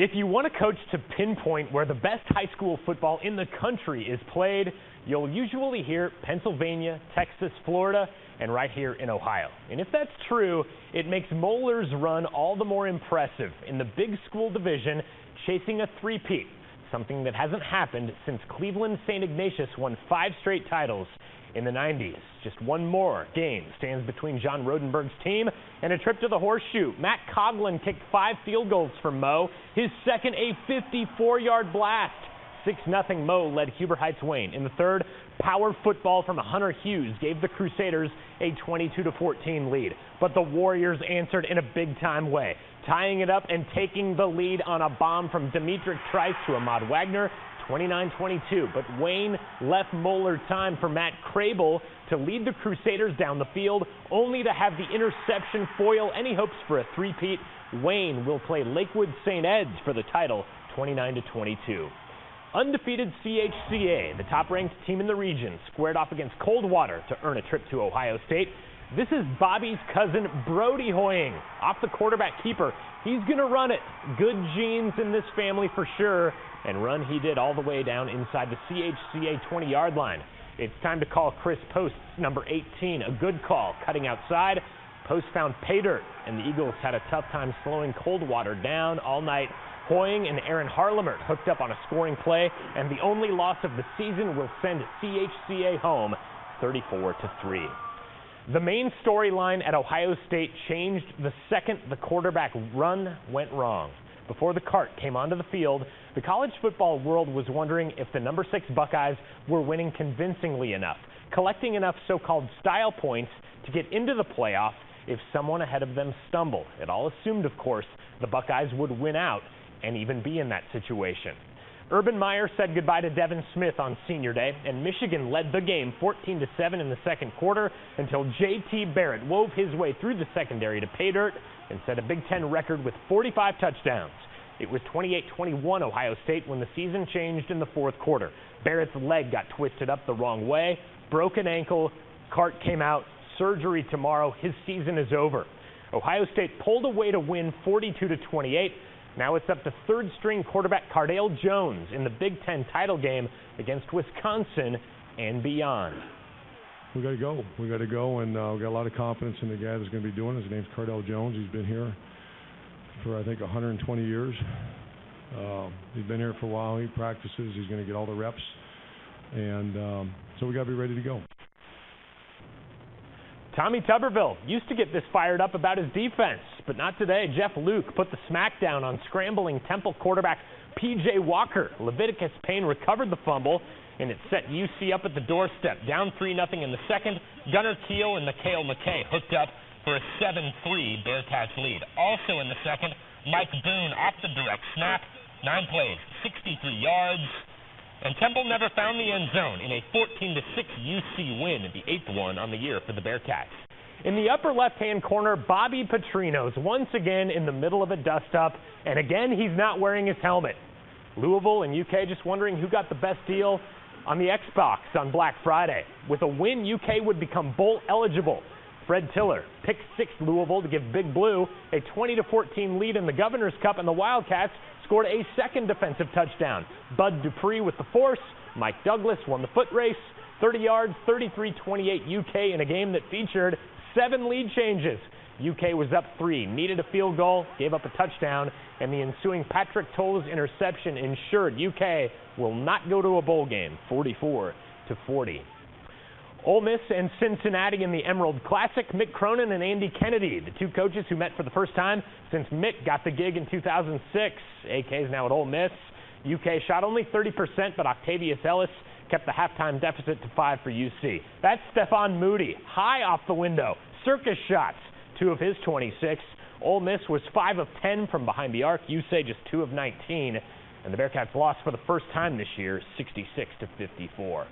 If you want a coach to pinpoint where the best high school football in the country is played, you'll usually hear Pennsylvania, Texas, Florida, and right here in Ohio. And if that's true, it makes Moeller's run all the more impressive in the big school division, chasing a three-peat, something that hasn't happened since Cleveland St. Ignatius won 5 straight titles in the 90s. Just one more game stands between John Rodenberg's team and a trip to the Horseshoe. Matt Coughlin kicked 5 field goals for Mo, his second a 54-yard blast. 6-0 Mo led Huber Heights Wayne. In the third, power football from Hunter Hughes gave the Crusaders a 22-14 lead. But the Warriors answered in a big-time way, tying it up and taking the lead on a bomb from Demetric Trice to Ahmad Wagner, 29-22. But Wayne left Moeller time for Matt Crable to lead the Crusaders down the field, only to have the interception foil any hopes for a three-peat. Wayne will play Lakewood St. Ed's for the title, 29-22. Undefeated CHCA, the top-ranked team in the region, squared off against Coldwater to earn a trip to Ohio State. This is Bobby's cousin, Brody Hoying, off the quarterback keeper. He's going to run it. Good genes in this family for sure, and run he did all the way down inside the CHCA 20-yard line. It's time to call Chris Post's number 18, a good call, cutting outside. Post found pay dirt, and the Eagles had a tough time slowing Coldwater down all night. Hoying and Aaron Harlemert hooked up on a scoring play, and the only loss of the season will send CHCA home 34-3. The main storyline at Ohio State changed the second the quarterback run went wrong. Before the cart came onto the field, the college football world was wondering if the number 6 Buckeyes were winning convincingly enough, collecting enough so-called style points to get into the playoff if someone ahead of them stumbled. It all assumed, of course, the Buckeyes would win out and even be in that situation. Urban Meyer said goodbye to Devin Smith on senior day, and Michigan led the game 14-7 in the second quarter until J.T. Barrett wove his way through the secondary to pay dirt and set a Big Ten record with 45 touchdowns. It was 28-21 Ohio State when the season changed in the fourth quarter. Barrett's leg got twisted up the wrong way, broken ankle, cart came out, surgery tomorrow, his season is over. Ohio State pulled away to win 42-28. Now it's up to third-string quarterback Cardale Jones in the Big Ten title game against Wisconsin and beyond. We got to go. We got to go, and we got a lot of confidence in the guy that's going to be doing it. His name's Cardale Jones. He's been here for, I think, 120 years. He's been here for a while. He practices. He's going to get all the reps, and so we got to be ready to go. Tommy Tuberville used to get this fired up about his defense, but not today. Jeff Luke put the smackdown on scrambling Temple quarterback P.J. Walker. Leviticus Payne recovered the fumble, and it set UC up at the doorstep. Down 3-0 in the second. Gunnar Keel and Mikhail McKay hooked up for a 7-3 Bearcats lead. Also in the second, Mike Boone off the direct snap. 9 plays, 63 yards. And Temple never found the end zone in a 14-6 UC win, the 8th one on the year for the Bearcats. In the upper left-hand corner, Bobby Petrinos once again in the middle of a dust-up, and again he's not wearing his helmet. Louisville and UK just wondering who got the best deal on the Xbox on Black Friday. With a win, UK would become bowl eligible. Fred Tiller picked 6 Louisville to give Big Blue a 20-14 lead in the Governor's Cup, and the Wildcats scored a second defensive touchdown. Bud Dupree with the force. Mike Douglas won the foot race. 30 yards, 33-28 UK in a game that featured 7 lead changes. UK was up 3, needed a field goal, gave up a touchdown, and the ensuing Patrick Tolles interception ensured UK will not go to a bowl game, 44-40. Ole Miss and Cincinnati in the Emerald Classic. Mick Cronin and Andy Kennedy, the 2 coaches who met for the first time since Mick got the gig in 2006. AK is now at Ole Miss. UK shot only 30%, but Octavius Ellis kept the halftime deficit to 5 for UC. That's Stephon Moody, high off the window, circus shots, 2 of his 26. Ole Miss was 5 of 10 from behind the arc. UC just 2 of 19. And the Bearcats lost for the first time this year, 66-54.